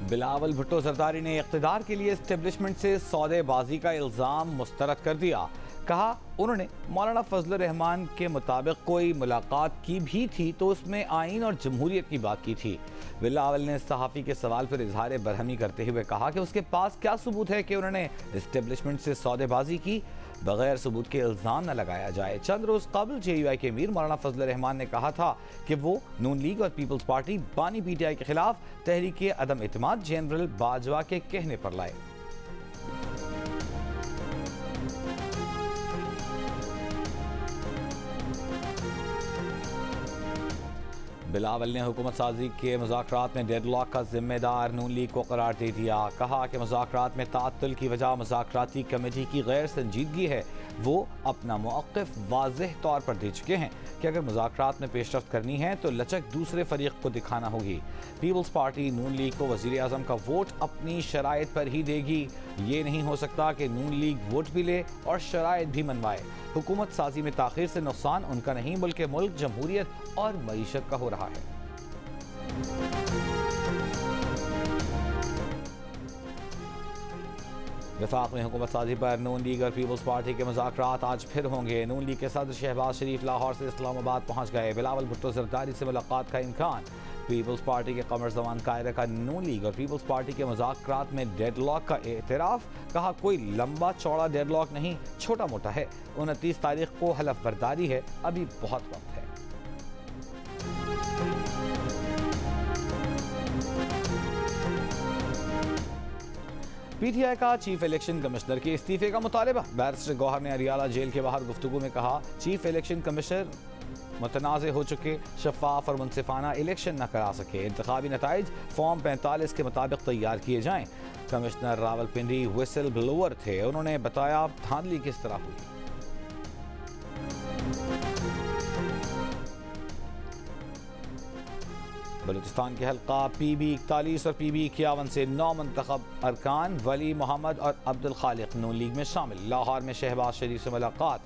बिलावल भुट्टो जरदारी ने इक़्तिदार के लिए एस्टेब्लिशमेंट से सौदेबाजी का इल्ज़ाम मुस्तरद कर दिया। कहा उन्होंने मौलाना फजल रहमान के मुताबिक कोई मुलाकात की भी थी तो उसमें आइन और जमहूरियत की बात की थी। बिलावल ने सहाफ़ी के सवाल पर इजहार बरहमी करते हुए कहा कि उसके पास क्या सबूत है कि उन्होंने एस्टेब्लिशमेंट से सौदेबाजी की। बगैर सबूत के इल्ज़ाम न लगाया जाए। चंद रोज़ कबल JUI के अमीर मौलाना फजल रहमान ने कहा था कि वो नून लीग और पीपल्स पार्टी बानी PTI के खिलाफ तहरीक अदम इत्मीनान जनरल बाजवा के कहने पर लाए। बिलावल ने हुकूमत साजी के मुज़ाकरात में डेडलॉक का जिम्मेदार नून लीग को करार दे दिया। कहा कि मुज़ाकरात में ताअत्तुल की वजह मुज़ाकराती कमेटी की गैर संजीदगी है। वो अपना मौक़िफ़ वाज़ेह तौर पर दे चुके हैं कि अगर मुज़ाकरात में पेशरफ्त करनी है तो लचक दूसरे फरीक को दिखाना होगी। पीपल्स पार्टी नून लीग को वज़ीर आज़म का वोट अपनी शराइत पर ही देगी। ये नहीं हो सकता कि नून लीग वोट भी ले और शराइत भी मनवाए। हुकूमत साजी में ताख़ीर से नुकसान उनका नहीं बल्कि मुल्क, जमहूरियत और मईशत का हो रहा है। वफाक में हुकूमत साजी पर नून लीग और पीपल्स पार्टी के मुज़ाकरात आज फिर होंगे। नून लीग के सदर शहबाज शरीफ लाहौर से इस्लामाबाद पहुँच गए। बिलावल भुट्टो जरदारी से मुलाकात का इम्कान। पीपल्स पार्टी के कमर जमान कायदा का नून लीग और पीपल्स पार्टी के मुज़ाकरात में डेडलॉक का एतराफ़। कहा कोई लंबा चौड़ा डेडलॉक नहीं, छोटा मोटा है। 29 तारीख को हलफ बर्दारी है, अभी बहुत वक्त है। PTI का चीफ इलेक्शन कमिश्नर के इस्तीफे का मुतालबा। बैरिस्टर गौहर ने अरियाला जेल के बाहर गुफ्तगू में कहा चीफ इलेक्शन कमिश्नर मुतनाज़ हो चुके शफाफ और मुनसिफाना इलेक्शन न करा सके। इंतखाबी नताइज फॉर्म 45 के मुताबिक तैयार किए जाएं। कमिश्नर रावलपिंडी व्हिसल ब्लोअर थे। उन्होंने बताया धांधली किस तरह हुई। बलूचिस्तान के हल्का PB 41 और PB 51 से 9 मुंतखब अरकान वली मोहम्मद और अब्दुल खालिक नून लीग में शामिल। लाहौर में शहबाज शरीफ से मुलाकात।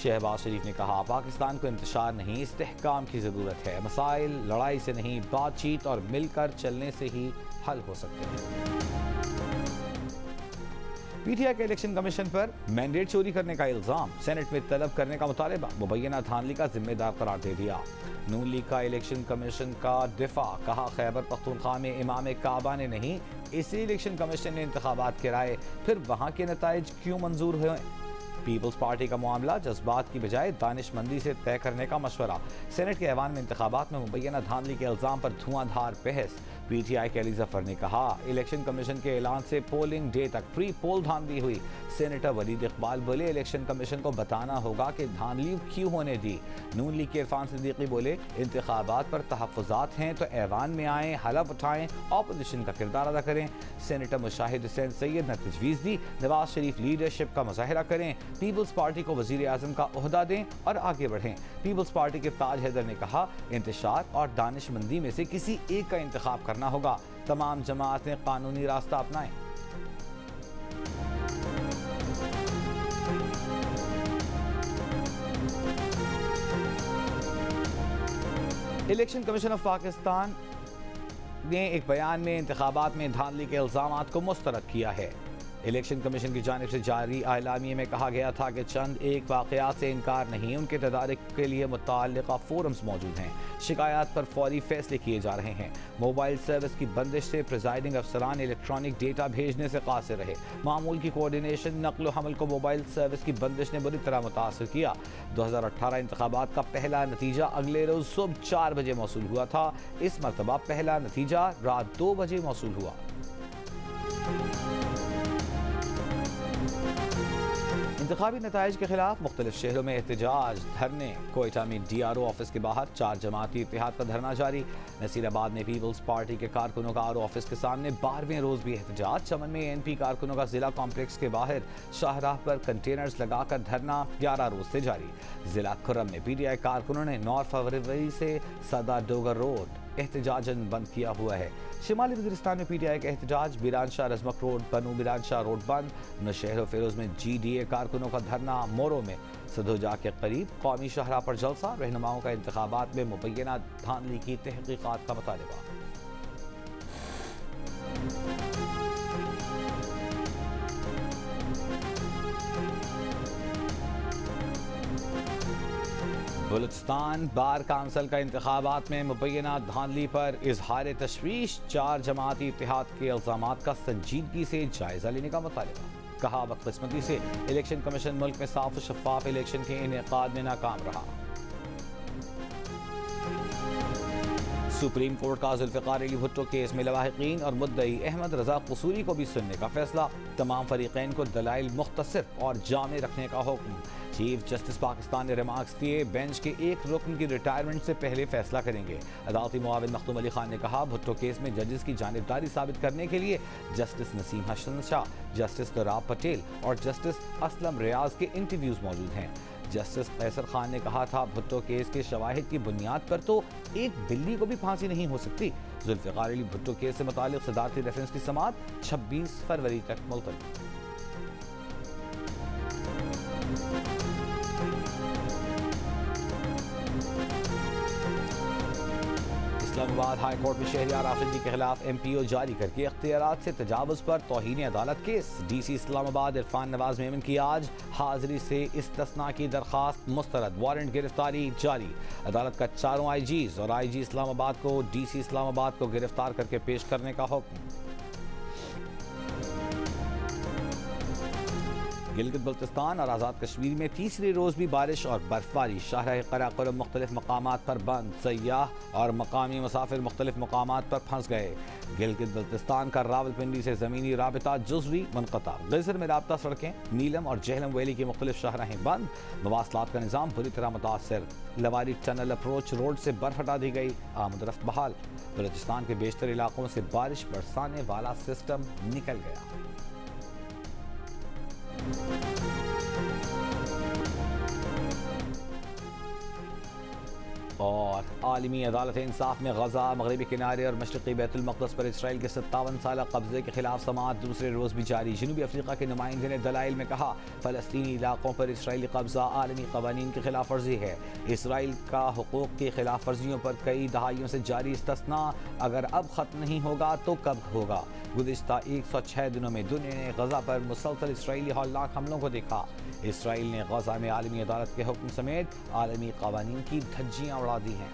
शहबाज शरीफ ने कहा पाकिस्तान को इंतशार नहीं, इस्तेहकाम की ज़रूरत है। मसाइल लड़ाई से नहीं, बातचीत और मिलकर चलने से ही हल हो सकते हैं। PTI के इलेक्शन कमीशन पर मैंडेट चोरी करने का इल्ज़ाम। सेनेट में तलब करने का मुतालबा। मुबैना धांधली का जिम्मेदार करार दे दिया। नून लीग का इलेक्शन कमीशन का दिफा। कहा खैबर पख्तूनख्वा में इमाम काबा ने नहीं, इसी इलेक्शन कमीशन ने इंतखाबात कराए, फिर वहाँ के नताइज क्यों मंजूर हुए। पीपल्स पार्टी का मामला जज्बात की बजाय दानिशमंदी से तय करने का मशवरा। सेनेट के ऐवान में इंतखाबात में मुबैना धांधली के इल्ज़ाम पर धुआंधार बहस। PTI के अली जफर ने कहा इलेक्शन कमीशन के ऐलान से पोलिंग डे तक प्री पोल धांधली हुई। सेनेटर वलीद इकबाल बोले इलेक्शन कमीशन को बताना होगा कि धांधली क्यों होने दी। नून लीग के इरफान सिद्दीकी बोले इंतखाबात पर तहफ़्फ़ुज़ात हैं तो ऐवान में आएँ, हलफ उठाएँ, अपोजिशन का किरदार अदा करें। सेनेटर मुशाहिद हुसैन सैयद ने तजवीज़ दी नवाज शरीफ लीडरशिप का मुजाहिरा करें, पीपल्स पार्टी को वज़ीर आज़म का ओहदा दें और आगे बढ़ें। पीपल्स पार्टी के ताज हैदर ने कहा इंतशार और दानिशमंदी में से किसी एक का इंतखाब करना होगा। तमाम जमातें कानूनी रास्ता अपनाएं। इलेक्शन कमीशन ऑफ पाकिस्तान ने एक बयान में इंतखाबात में धांधली के इल्ज़ामात को मुस्तरद किया है। इलेक्शन कमीशन की जानिब से जारी आलामिये में कहा गया था कि चंद एक वाक़यात से इनकार नहीं, उनके तदारिक के लिए मुताल्लिक़ा फोरम्स मौजूद हैं। शिकायत पर फौरी फैसले किए जा रहे हैं। मोबाइल सर्विस की बंदिश से प्रिजाइडिंग अफसरान इलेक्ट्रॉनिक डेटा भेजने से कासिर रहे। मामूल की कोऑर्डिनेशन नकल हमल को मोबाइल सर्विस की बंदिश ने बुरी तरह मुतासर किया। 2018 इंतखाबात का पहला नतीजा अगले रोज़ सुबह 4 बजे मौसूल हुआ था। इस मरतबा पहला नतीजा रात 2 बजे मौसूल हुआ। इंतखाबी नताइज के खिलाफ मुख्तलिफ शहरों में एहतजाज, धरने। कोयटा में DRO ऑफिस के बाहर 4 जमाती इत्तेहाद का धरना जारी। नसीराबाद में पीपल्स पार्टी के कारकुनों का RO ऑफिस के सामने 12वें रोज भी एहतजाज। चमन में NP कारकुनों का जिला कॉम्प्लेक्स के बाहर शाहराह पर कंटेनर्स लगाकर धरना 11 रोज से जारी। जिला खुर्रम में PTI कारकुनों ने 9 फरवरी से सदा डोगर रोड एहतजाजन बंद किया हुआ है। शिमाली वज़ीरिस्तान में PTI का एहतजाज। बिरानशाह रजमक रोड, बनू बिरानशाह रोड बंद। नौशहर फिरोज में GDA कारकुनों का धरना। मोरो में सदोजा के करीब कौमी शाहराह पर जलसा। रहनुमाओं का इंतखाबात में मुबैना धांधली की तहकीकात का मुतालबा। बलूचिस्तान बार काउंसिल का इंतखाबात में मुबैना धांधली पर इजहार तशवीश, 4 जमाती इत्तेहाद के इल्जामात का संजीदगी से जायजा लेने का मुतालबा। कहा बदकिस्मती से इलेक्शन कमीशन मुल्क में साफ और शफाफ इलेक्शन के इनेकाद में नाकाम रहा। सुप्रीम कोर्ट का जुल्फ़िकार अली भुट्टो केस में लवाहिकीन और मुद्दई अहमद रजा कसूरी को भी सुनने का फैसला। तमाम फरीकैन को दलाइल मुख्तसर और जामे रखने का हुक्म। चीफ जस्टिस पाकिस्तान ने रिमार्क्स दिए, बेंच के एक रुकन की रिटायरमेंट से पहले फैसला करेंगे। अदालती मुआविन मखदूम अली खान ने कहा, भुट्टो केस में जजेस की जानिबदारी साबित करने के लिए जस्टिस नसीम हसन शाह, जस्टिस दोराब पटेल और जस्टिस असलम रियाज के इंटरव्यूज मौजूद हैं। जस्टिस कैसर खान ने कहा था, भुट्टो केस के शवाहिद की बुनियाद पर तो एक बिल्ली को भी फांसी नहीं हो सकती। जुल्फ़िकार अली भुट्टो केस से मुतालिक सदारती रेफरेंस की समाअत 26 फरवरी तक मुलतवी। इस्लामाबाद हाई कोर्ट में शहरियार आफरीदी के खिलाफ MPO जारी करके अख्तियारात से तजावुज़ पर तौहीन अदालत केस। DC इस्लामाबाद इरफान नवाज मेमन की आज हाजिरी से इस्तिस्ना की दरखास्त मुस्तरद, वारंट गिरफ्तारी जारी। अदालत का 4 IGs और IG इस्लामाबाद को DC इस्लामाबाद को गिरफ्तार करके पेश करने का हुक्म। गिलगित बल्तिस्तान और आज़ाद कश्मीर में तीसरे रोज़ भी बारिश और बर्फबारी। शाहराह कराकोरम मुख्तलिफ मकामात पर बंद, सयाह और मकामी मुसाफिर मुख्तलिफ मकामात पर फंस गए। गिलगित बल्तिस्तान का रावलपिंडी से ज़मीनी राबिता जुज़वी मुनक़ता। गज़र में राबता सड़कें, नीलम और जहलम वैली की मुख्तलिफ शाहराहें बंद। मवासलात का निज़ाम बुरी तरह मुतासर। लवारी टनल अप्रोच रोड से बर्फ हटा दी गई, आमद रफ्त बहाल। बलूचिस्तान के बेशतर इलाकों से बारिश बरसाने वाला सिस्टम निकल गया। और आलमी अदालत इंसाफ में गजा, मगरबी किनारे और मशरक़ी बैतुल मक़दस पर इसराइल के 57 साल कब्जे के खिलाफ समाअत दूसरे रोज़ भी जारी। जनूबी अफ्रीका के नुमाइंदे ने दलाइल में कहा, फ़लस्तीनी इलाकों पर इसराइली कब्जा आलमी क़वानीन की खिलाफ वर्जी है। इसराइल का हुकूक़ की खिलाफ वर्जियों पर कई दहाइयों से जारी इस्तिस्ना अगर अब ख़त्म नहीं होगा तो कब होगा। गुज़िश्ता 106 दिनों में दुनिया ने गजा पर मुसलसल इसराइली हौलनाक हमलों को देखा। इसराइल ने गजा में आलमी अदालत के हुक्म समेत आलमी क़वानीन की धज्जियाँ उड़ा दी हैं।